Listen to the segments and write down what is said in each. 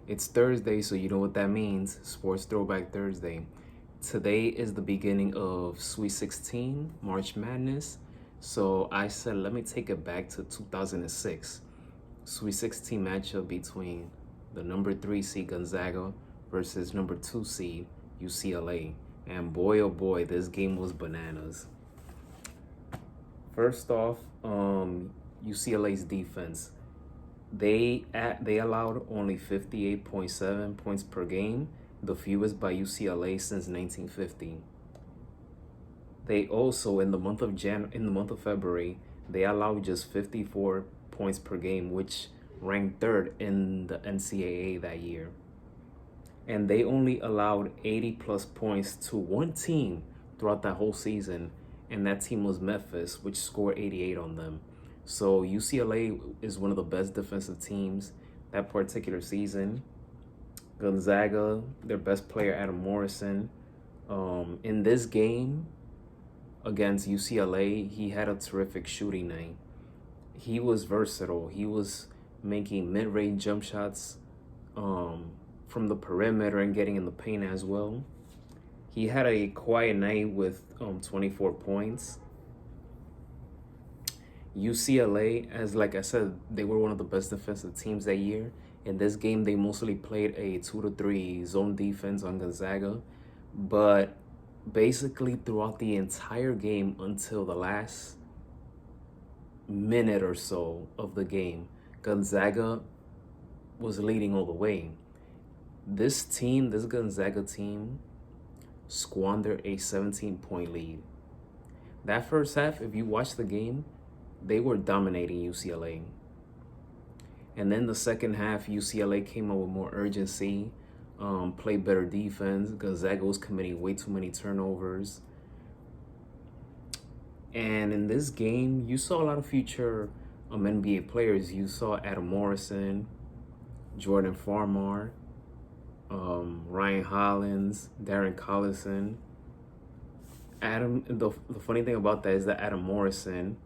It's Thursday, so you know what that means. Sports Throwback Thursday. Today is the beginning of Sweet 16, March Madness. So I said, let me take it back to 2006. Sweet 16 matchup between the number 3 seed Gonzaga versus number 2 seed UCLA. And boy, oh boy, this game was bananas. First off, UCLA's defense. They allowed only 58.7 points per game, the fewest by UCLA since 1950. They also in the month of February, they allowed just 54 points per game, which ranked third in the NCAA that year. And they only allowed 80 plus points to one team throughout that whole season, and that team was Memphis, which scored 88 on them. So UCLA is one of the best defensive teams that particular season. Gonzaga, their best player, Adam Morrison. In this game against UCLA, he had a terrific shooting night. He was versatile. He was making mid-range jump shots from the perimeter and getting in the paint as well. He had a quiet night with 24 points. UCLA, as like I said, they were one of the best defensive teams that year. In this game, they mostly played a 2-3 zone defense on Gonzaga, but basically throughout the entire game until the last minute or so of the game, Gonzaga was leading all the way. This Gonzaga team, squandered a 17-point lead. That first half, if you watch the game, they were dominating UCLA. And then the second half, UCLA came up with more urgency, played better defense. Gonzaga was committing way too many turnovers. And in this game, you saw a lot of future NBA players. You saw Adam Morrison, Jordan Farmar, Ryan Hollins, Darren Collison. The funny thing about that is that Adam Morrison,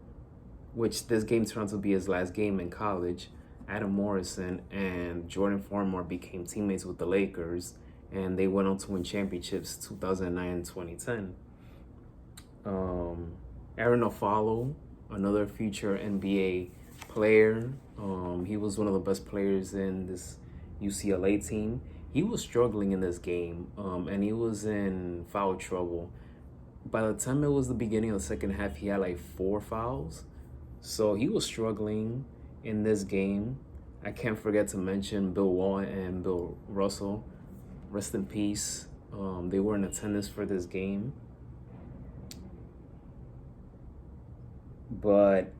which this game turned out to be his last game in college, Adam Morrison and Jordan Farmar became teammates with the Lakers, and they went on to win championships 2009 and 2010. Aaron Afalo, another future NBA player, he was one of the best players in this UCLA team. He was struggling in this game, and he was in foul trouble. By the time it was the beginning of the second half, he had like 4 fouls. So he was struggling in this game. I can't forget to mention Bill Wall and Bill Russell. Rest in peace. They were in attendance for this game. But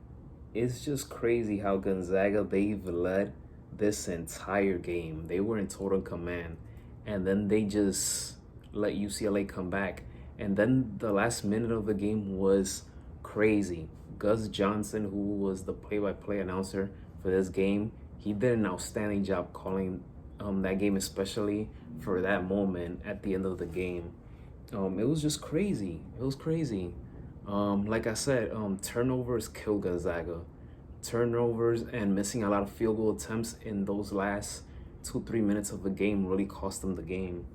it's just crazy how Gonzaga, they've led this entire game. They were in total command. And then they just let UCLA come back. And then the last minute of the game was crazy. Gus Johnson, who was the play-by-play announcer for this game, he did an outstanding job calling that game, especially for that moment at the end of the game. It was just crazy. It was crazy. Like I said, turnovers killed Gonzaga. Turnovers and missing a lot of field goal attempts in those last 2-3 minutes of the game really cost them the game.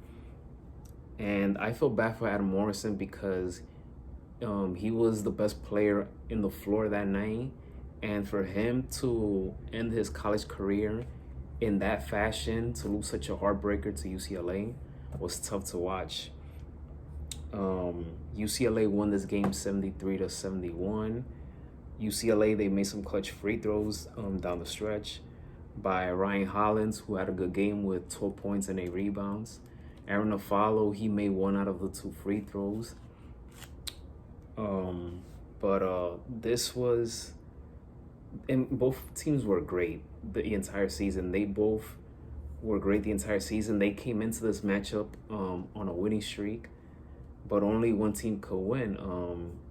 And I feel bad for Adam Morrison because he was the best player in the floor that night, and for him to end his college career in that fashion, to lose such a heartbreaker to UCLA, was tough to watch. UCLA won this game 73-71. UCLA, they made some clutch free throws down the stretch by Ryan Hollins, who had a good game with 12 points and 8 rebounds. Aaron Afalo, he made 1 out of the 2 free throws. This was, and both teams were great the entire season. They both were great the entire season. They came into this matchup on a winning streak, but only one team could win.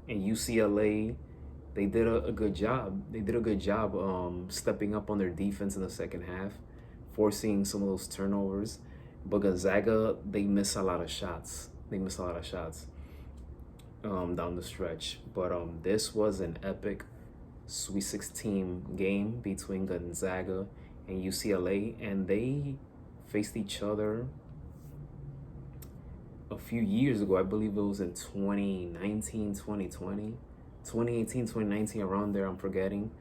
And UCLA, they did a good job. They did a good job stepping up on their defense in the second half, forcing some of those turnovers. But Gonzaga, they missed a lot of shots. Down the stretch. But this was an epic Sweet 16 game between Gonzaga and UCLA, and they faced each other a few years ago. I believe it was in 2019, 2020, 2018, 2019, around there. I'm forgetting.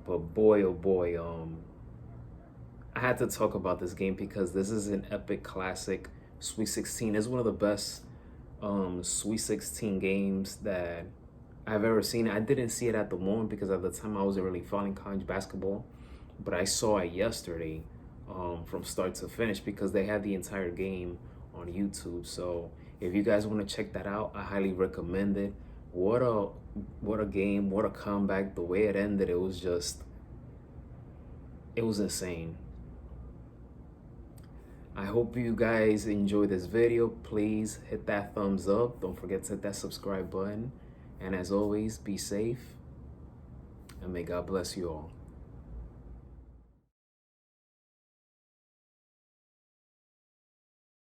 But boy, oh boy, I had to talk about this game because this is an epic classic. Sweet 16 is one of the best Sweet 16 games that I've ever seen. I didn't see it at the moment because at the time I wasn't really following college basketball, but I saw it yesterday from start to finish because they had the entire game on YouTube. So if you guys want to check that out, I highly recommend it. What a game, what a comeback. The way it ended, it was insane. I hope you guys enjoy this video. Please hit that thumbs up. Don't forget to hit that subscribe button. And as always, be safe and may God bless you all.